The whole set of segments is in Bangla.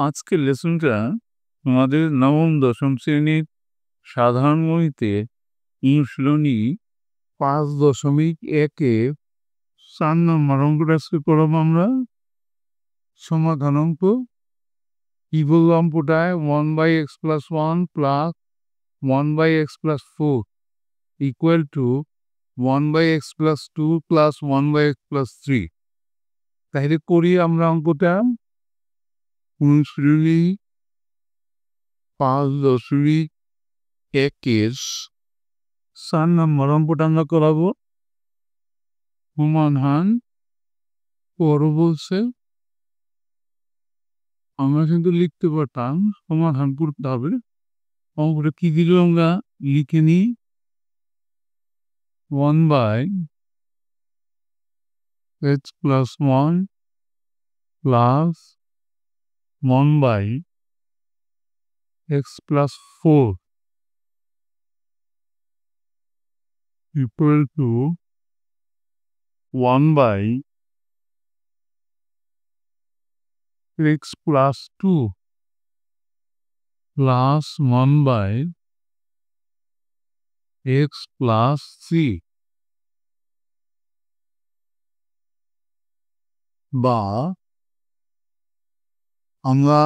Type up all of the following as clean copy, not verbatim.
আজকের লেসনটা আমাদের নবম দশম শ্রেণীর সাধারণ গণিতে অনুশীলনী 5.1-এ 4 নম্বর অঙ্কটা আজকে করব আমরা। সমাধান অঙ্ক। কি বললো অঙ্কটায়? 1/x + 1 + 1/x + 4 equal to 1/x + 2 + 1/x + 3। তাহলে করি আমরা অঙ্কটা। অনুশীলনী 5.1-এর 4 নম্বর অঙ্কটা আমরা করাবো। সমাধান করো বলছে। আমরা কিন্তু লিখতে পারতাম, সমাধান করতে হবে। অঙ্কটা কি দিল আমরা লিখে নিই। 1/x + 1 + 1/x + 4 equal to 1/x + 2 plus 1/x + 3 বা আমরা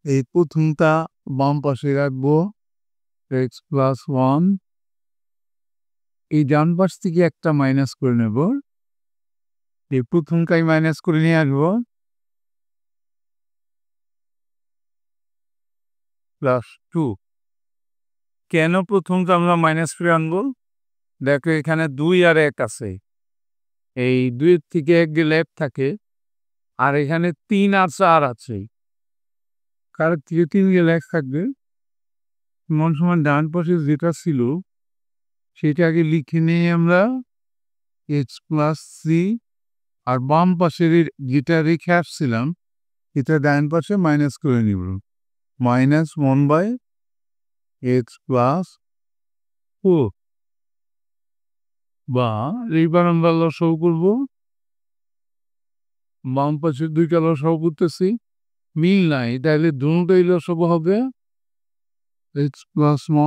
এই প্রথমটা বাম পাশে রাখবো x + 1, এই ডান পাশ থেকে একটা মাইনাস করে নেব, এই প্রথমটাই মাইনাস করে নিয়ে আসবো +2। কেন প্রথমটা আমরা মাইনাস করে আনবো? দেখো এখানে 2 আর 1 আছে, এই 2 থেকে 1 গেলে 1 থাকে, আর এখানে 3 আর 4 আছে, কার থেকে 3 গেলে 1 থাকবে। এমন সময় ডান পাশে যেটা ছিল সেটা আগে লিখে নিয়ে আমরা x + 3, আর বাম পাশের যেটা রেখে আসছিলাম এটা ডান পাশে মাইনাস করে নিব, -1/x + 4 বা এইবার আমরা লসাগু করব। বাম পাশে 2টা লসাগু করতেছি, মিল নাই, তাহলে দুটোই লসাগু হবে x +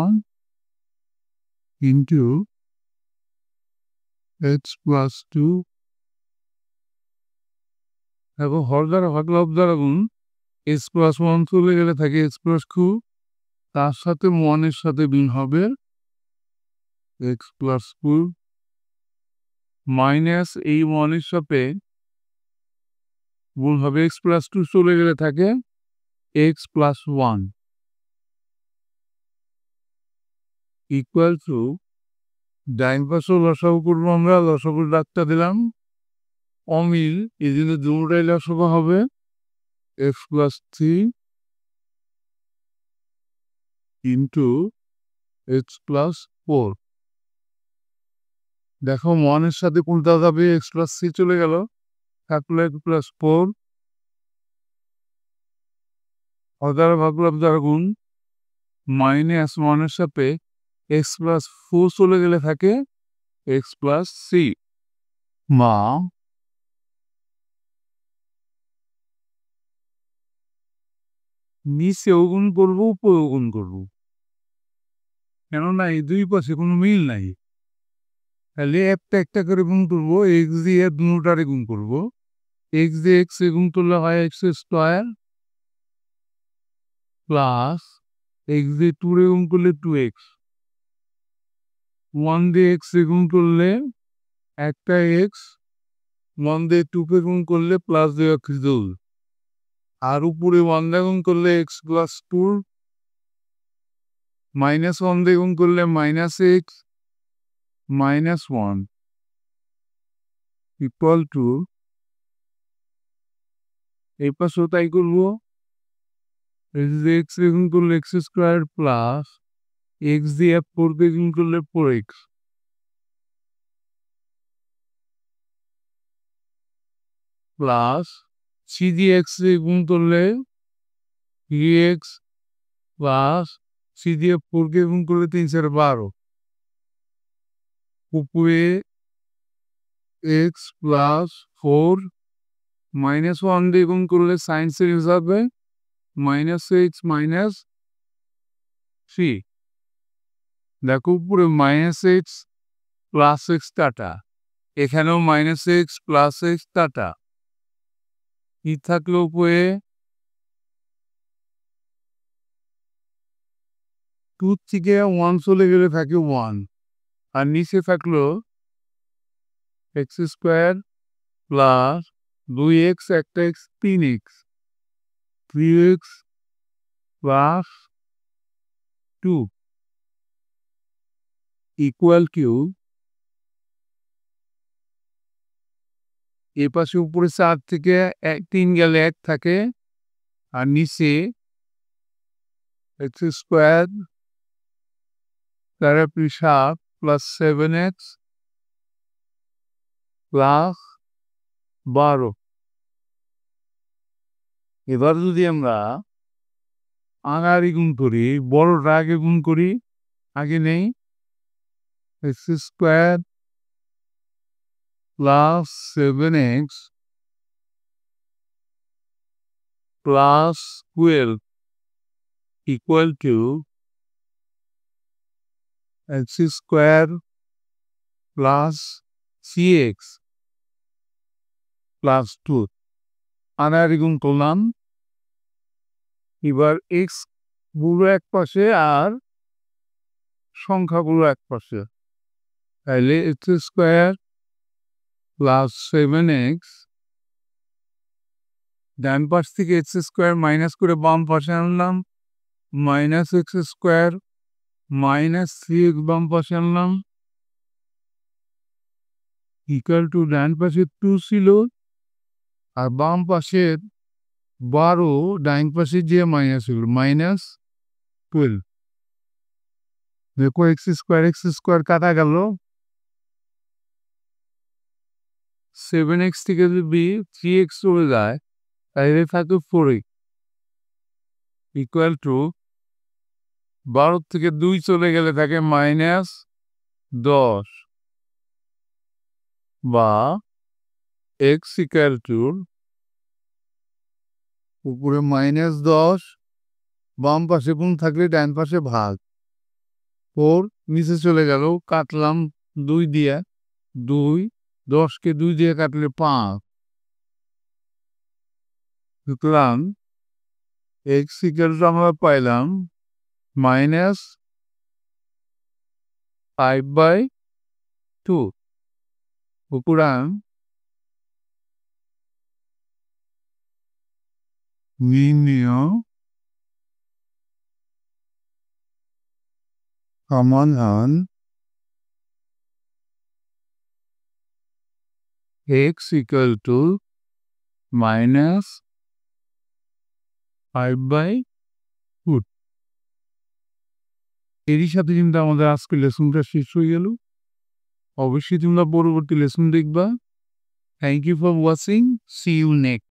1 * x + 2 এবং হর দ্বারা ভাগ লব দ্বারা গুণ। x + 1 চলে গেলে থাকে x + 2, তার সাথে 1 এর সাথে গুণ হবে x + 2 মাইনাস এই 1 এর সাথে গুণ হবে x + 2 চলে গেলে থাকে x + 1 ইকুয়াল টু, ডাইন পাশে লসাগু করবো আমরা, লসাগুর দাগটা দিলাম, অমিল এই জন্য দুটোটাই লসাগু হবে x + 3 * x + 4। দেখো 1 এর সাথে কোনটা যাবে, x + 3 চলে গেল, থাকলো x + 4, হাজার ভাগ লব দ্বারা গুণ, -1 এর সাথে x + 4 চলে গেলে থাকে x + 3 মা নিচেও গুণ করবো, উপরেও গুণ করবো, কেননা এই দুই পাশে কোনো মিল নাই, তাহলে একটা একটা করে গুণ করবো। x দিয়ে দুটারে গুণ করবো, x দিয়ে x এ গুণ করলে হয় x² প্লাস x দিয়ে 2 রে গুণ করলে 2x, 1 দিয়ে x এ গুণ করলে একটা x, 1 দিয়ে 2 কে গুণ করলে +2x, আর উপরে 1 দিয়ে গুণ করলে x + 2, -1 দিয়ে গুণ করলে -x -1 ইকুয়াল টু, এই পাশেও তাই করবো, x দিয়ে গুণ করলে x² প্লাস x দিয়ে 4 কে গুণ করলে 4x প্লাস c দিয়ে x দিয়ে গুণ করলে 3x প্লাস c দিয়ে 4 কে গুণ করলে 3×4 উপরে x + 4 -1 দিয়ে গুণ করলে সাইন সিরিজ হবে মাইনাস এক্স মাইনাস থ্রি। দেখো উপরে মাইনাস এক্স প্লাস এক্স কাটা, এখানেও মাইনাস এক্স প্লাস এক্স কাটা। কি থাকলো উপরে? 2 থেকে 1 চলে গেলে থাকে 1, আর নিচে থাকলো এক্স স্কোয়ার প্লাস 2x, একটা X 3x, 3x plus 2 equal Q. এ পাশে উপরে 4 থেকে 3 গেলে 1 থাকে, আর নিচে এক্স স্কোয়ার তার 7 প্লাস 7x প্লাস 12। এবার যদি আমরা আগাড়ি গুণ করি, বড়টা আগে গুণ করি, আগে নেই x square plus 7x plus 12 equal to x square plus 3x plus 2। আনারি গুণ করলাম। এবার এক্স গুলো এক পাশে আর সংখ্যাগুলো এক পাশে, তাহলে এক্স স্কোয়ার প্লাস 7x, ডান পাশ থেকে এক্স স্কোয়ার মাইনাস করে বাম পাশে আনলাম, minus x square minus 3x বাম পাশে আনলাম, ইকুয়াল টু ডান পাশে 2 ছিল আর বাম পাশের 12 ডাইন পাশে যে মাইনাস ছিল মাইনাস 12। দেখো এক্স স্কোয়ার কাটা গেল, 7x থেকে যদি 3x চলে যায় তাহলে থাকে 4x ইকুয়াল টু 12 থেকে 2 চলে গেলে থাকে মাইনাস 10, বা এক্স ইকুয়াল টু উপরে মাইনাস 10, বাম পাশে গুণ থাকলে ডান পাশে ভাগ, 4 নিচে চলে গেল, কাটলাম 2 দিয়ে, 2 10কে 2 দিয়ে কাটলে 5, সুতরাং এক্স ইকুয়াল টু আমরা পাইলাম মাইনাস 5/2। সুতরাং নির্ণয় সমাধান এক্স ইকুয়াল টু মাইনাস 5/2। এরই সাথে কিন্তু আমাদের আজকের লেসনটা শেষ হয়ে গেল। অবশ্যই তোমরা পরবর্তী লেসন দেখবা। Thank you for watching, see you next.